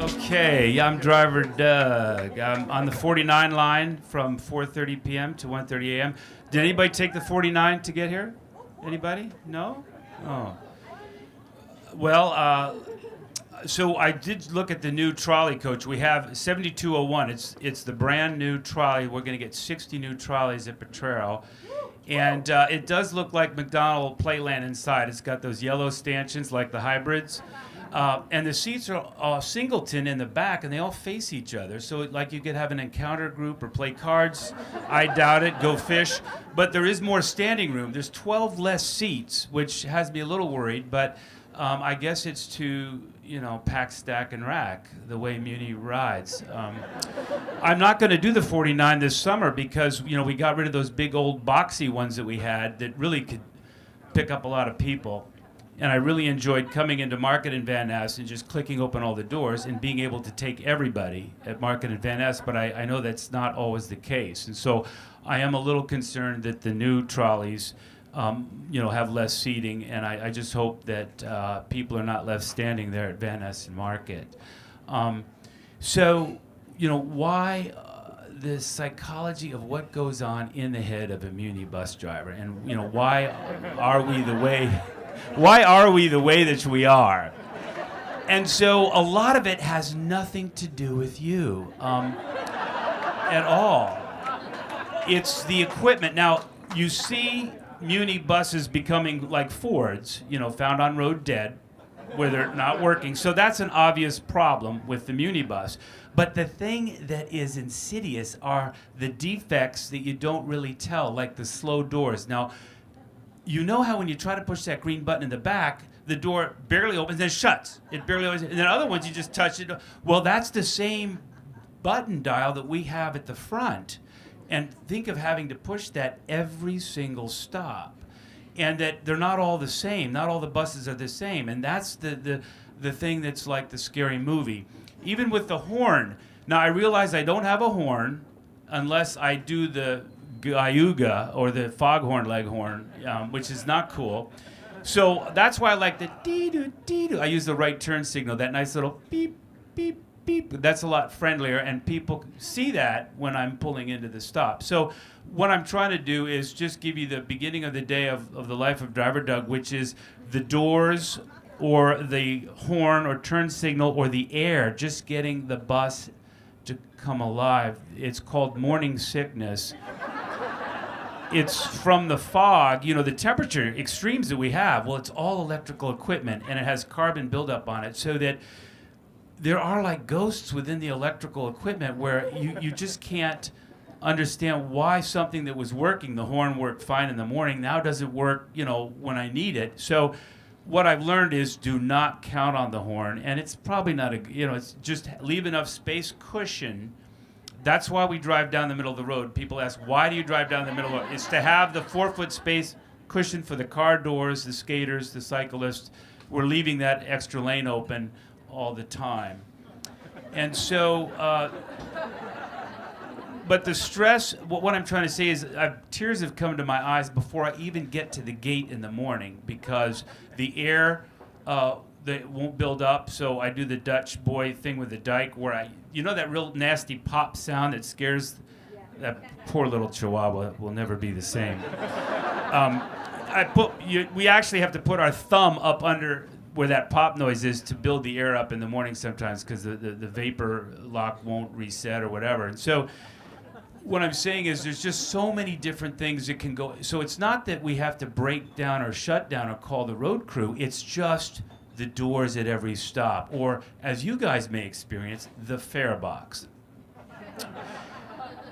Okay, yeah, I'm driver Doug. I'm on the 49 line from 4:30 p.m. to 1:30 a.m. Did anybody take the 49 to get here? Anybody? No? Oh. Well, so I did look at the new trolley coach. We have 7201. It's the brand new trolley. We're going to get 60 new trolleys at Potrero. And it does look like McDonald Playland inside. It's got those yellow stanchions like the hybrids. And the seats are singleton in the back, and they all face each other. So like you could have an encounter group or play cards. I doubt it. Go fish. But there is more standing room. There's 12 less seats, which has me a little worried. But I guess it's to, pack, stack, and rack the way Muni rides. I'm not going to do the 49 this summer because, we got rid of those big old boxy ones that we had that really could pick up a lot of people. And I really enjoyed coming into Market and Van Ness and just clicking open all the doors and being able to take everybody at Market and Van Ness, but I know that's not always the case. And so I am a little concerned that the new trolleys have less seating, and I just hope that people are not left standing there at Van Ness and Market. Why the psychology of what goes on in the head of a Muni bus driver, and why are we the way that we are? And so a lot of it has nothing to do with you at all. It's the equipment. Now, you see Muni buses becoming like Fords, found on road dead, where they're not working. So that's an obvious problem with the Muni bus. But the thing that is insidious are the defects that you don't really tell, like the slow doors. Now, you know how when you try to push that green button in the back, the door barely opens and then shuts. It barely opens. And then other ones, you just touch it. Well, that's the same button dial that we have at the front. And think of having to push that every single stop. And that they're not all the same. Not all the buses are the same. And that's the thing that's like the scary movie. Even with the horn. Now, I realize I don't have a horn unless I do the Gayuga or the foghorn leghorn, which is not cool. So that's why I like the dee-doo, dee-doo. I use the right turn signal, that nice little beep, beep, beep. That's a lot friendlier, and people see that when I'm pulling into the stop. So what I'm trying to do is just give you the beginning of the day of the life of Driver Doug, which is the doors or the horn or turn signal or the air, just getting the bus to come alive. It's called morning sickness. It's from the fog, the temperature extremes that we have. Well, it's all electrical equipment, and it has carbon buildup on it, so that there are like ghosts within the electrical equipment where you just can't understand why something that was working, the horn worked fine in the morning, now doesn't work, when I need it. So what I've learned is do not count on the horn, and it's probably not it's just leave enough space cushion. That's why we drive down the middle of the road. People ask, why do you drive down the middle of the road? It's to have the 4-foot space cushion for the car doors, the skaters, the cyclists. We're leaving that extra lane open all the time. And so, but the stress, what I'm trying to say is tears have come to my eyes before I even get to the gate in the morning because the air that won't build up. So I do the Dutch boy thing with the dike where that real nasty pop sound that scares that poor little Chihuahua will never be the same. We actually have to put our thumb up under where that pop noise is to build the air up in the morning sometimes because the vapor lock won't reset or whatever. And so what I'm saying is there's just so many different things that can go. So it's not that we have to break down or shut down or call the road crew. It's just the doors at every stop, or as you guys may experience, the fare box.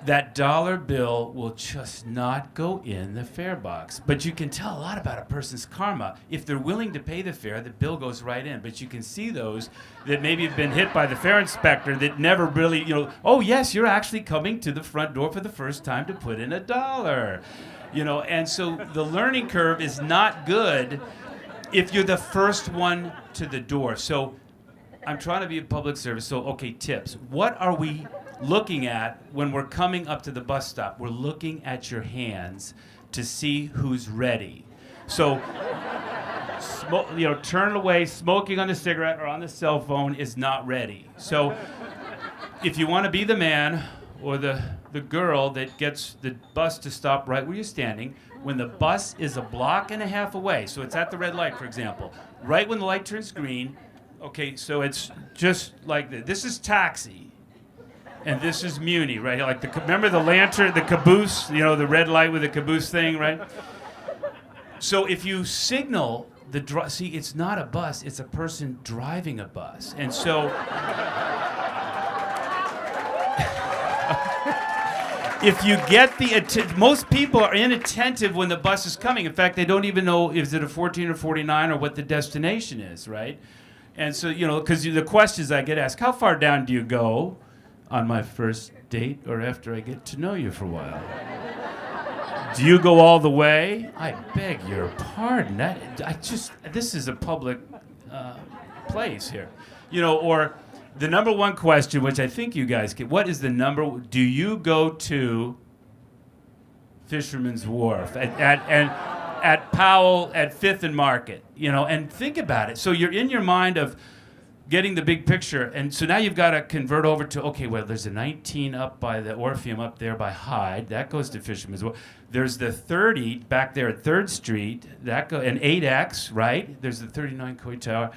That dollar bill will just not go in the fare box. But you can tell a lot about a person's karma. If they're willing to pay the fare, the bill goes right in. But you can see those that maybe have been hit by the fare inspector that never really, oh yes, you're actually coming to the front door for the first time to put in $1. And so the learning curve is not good if you're the first one to the door. So I'm trying to be a public service. So, okay, tips. What are we looking at when we're coming up to the bus stop? We're looking at your hands to see who's ready. So turn away, smoking on the cigarette or on the cell phone is not ready. So if you want to be the man or the girl that gets the bus to stop right where you're standing, when the bus is a block and a half away, so it's at the red light, for example, right when the light turns green, okay, so it's just like this. This is taxi, and this is muni, right? Like remember the lantern, the caboose, the red light with the caboose thing, right? So if you signal see, it's not a bus, it's a person driving a bus, and so if you get most people are inattentive when the bus is coming. In fact, they don't even know is it a 14 or 49 or what the destination is, right? And so, because the questions I get asked, how far down do you go on my first date or after I get to know you for a while? Do you go all the way? I beg your pardon. This is a public place here. Or the number one question, which I think you guys get, do you go to Fisherman's Wharf at Powell at 5th and Market? And think about it. So you're in your mind of getting the big picture, and so now you've got to convert over to, okay, well, there's a 19 up by the Orpheum up there by Hyde. That goes to Fisherman's Wharf. There's the 30 back there at 3rd Street. And 8X, right? There's the 39 Coy Tower.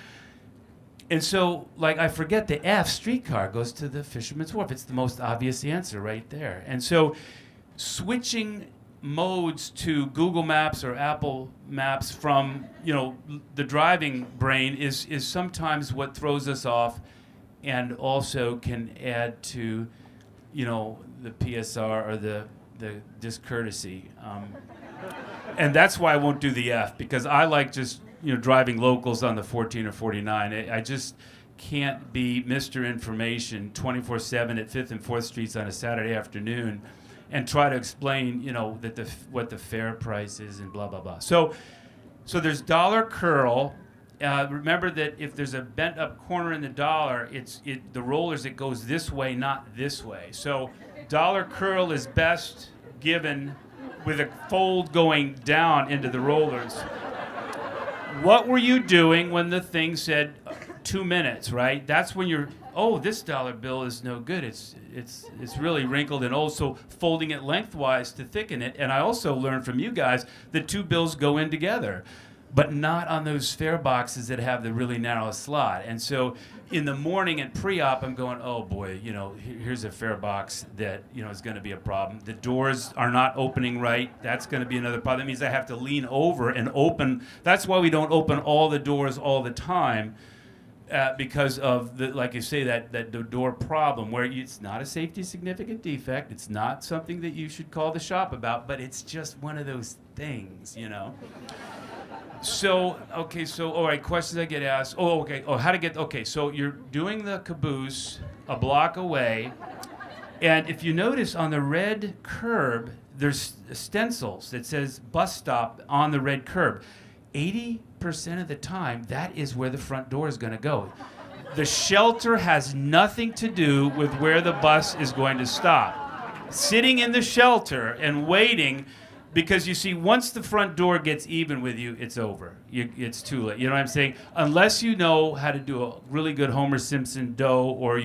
And so, I forget the F streetcar goes to the Fisherman's Wharf. It's the most obvious answer right there. And so switching modes to Google Maps or Apple Maps from, the driving brain is sometimes what throws us off and also can add to, the PSR or the discourtesy. And that's why I won't do the F, because I like just driving locals on the 14 or 49. I just can't be Mr. Information 24/7 at 5th and 4th Streets on a Saturday afternoon and try to explain, what the fare price is and blah, blah, blah. So there's dollar curl. Remember that if there's a bent up corner in the dollar, the rollers, it goes this way, not this way. So dollar curl is best given with a fold going down into the rollers. What were you doing when the thing said 2 minutes, right? That's when this dollar bill is no good. It's really wrinkled and old, so folding it lengthwise to thicken it. And I also learned from you guys that 2 bills go in together, but not on those fare boxes that have the really narrow slot. And so in the morning at pre-op, I'm going, oh boy, here's a fare box that, is going to be a problem. The doors are not opening right. That's going to be another problem. That means I have to lean over and open. That's why we don't open all the doors all the time, because of like you say, that the door problem where it's not a safety significant defect. It's not something that you should call the shop about, but it's just one of those things, So, all right, questions I get asked. So you're doing the caboose a block away, and if you notice on the red curb, there's stencils that says bus stop on the red curb. 80% of the time, that is where the front door is going to go. The shelter has nothing to do with where the bus is going to stop. Sitting in the shelter and waiting, because you see, once the front door gets even with you, it's over. It's too late. You know what I'm saying? Unless you know how to do a really good Homer Simpson dough, or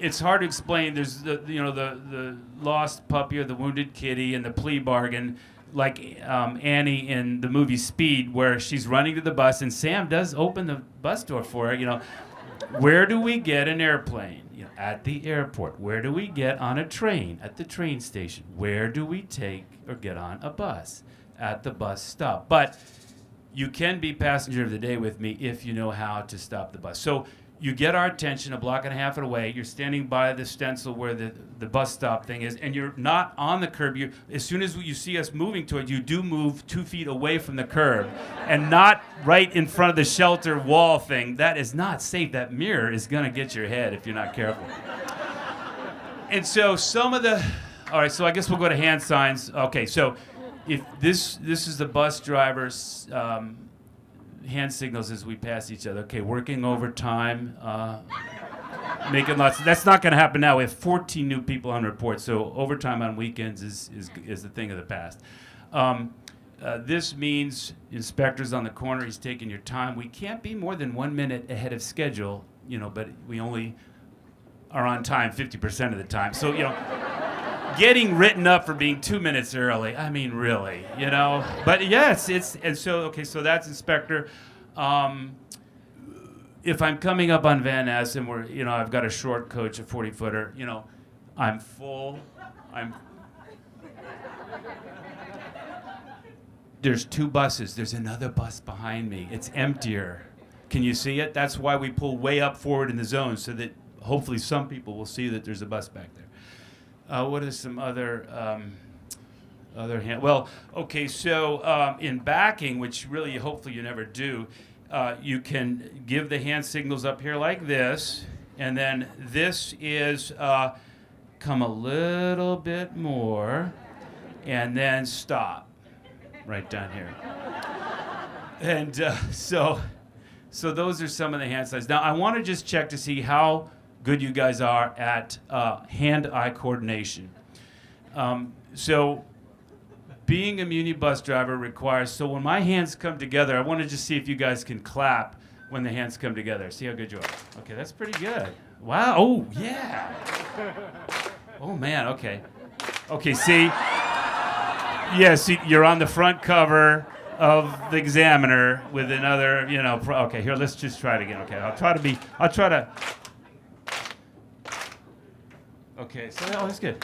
it's hard to explain. There's the lost puppy or the wounded kitty and the plea bargain, like Annie in the movie Speed, where she's running to the bus and Sam does open the bus door for her. Where do we get an airplane? At the airport. Where do we get on a train? At the train station. Where do we take or get on a bus? At the bus stop. But you can be passenger of the day with me if you know how to stop the bus. So you get our attention a block and a half away. You're standing by the stencil where the bus stop thing is, and you're not on the curb. As soon as you see us moving to it, you do move 2 feet away from the curb and not right in front of the shelter wall thing. That is not safe. That mirror is going to get your head if you're not careful. And so all right, so I guess we'll go to hand signs. Okay, so if this is the bus driver's hand signals as we pass each other. Okay, working overtime, making lots. That's not going to happen now. We have 14 new people on report, so overtime on weekends is the thing of the past. This means inspector's on the corner, he's taking your time. We can't be more than 1 minute ahead of schedule, but we only are on time 50% of the time. So, getting written up for being 2 minutes early, I mean, really, But yes, so that's inspector. If I'm coming up on Van Ness and I've got a short coach, a 40-footer, I'm full, There's 2 buses. There's another bus behind me. It's emptier. Can you see it? That's why we pull way up forward in the zone so that hopefully some people will see that there's a bus back there. What are some other hand? Well, okay, so in backing, which really hopefully you never do, you can give the hand signals up here like this, and then this is come a little bit more, and then stop. Right down here. And so those are some of the hand signs. Now, I want to just check to see how good you guys are at hand-eye coordination. So being a Muni bus driver requires, so when my hands come together, I want to just see if you guys can clap when the hands come together. See how good you are. Okay, that's pretty good. Wow. Oh, yeah. Oh, man, okay. Okay, see? Yes, you're on the front cover of the Examiner with another, okay, here, let's just try it again. Okay, I'll try to, okay, so, that's good.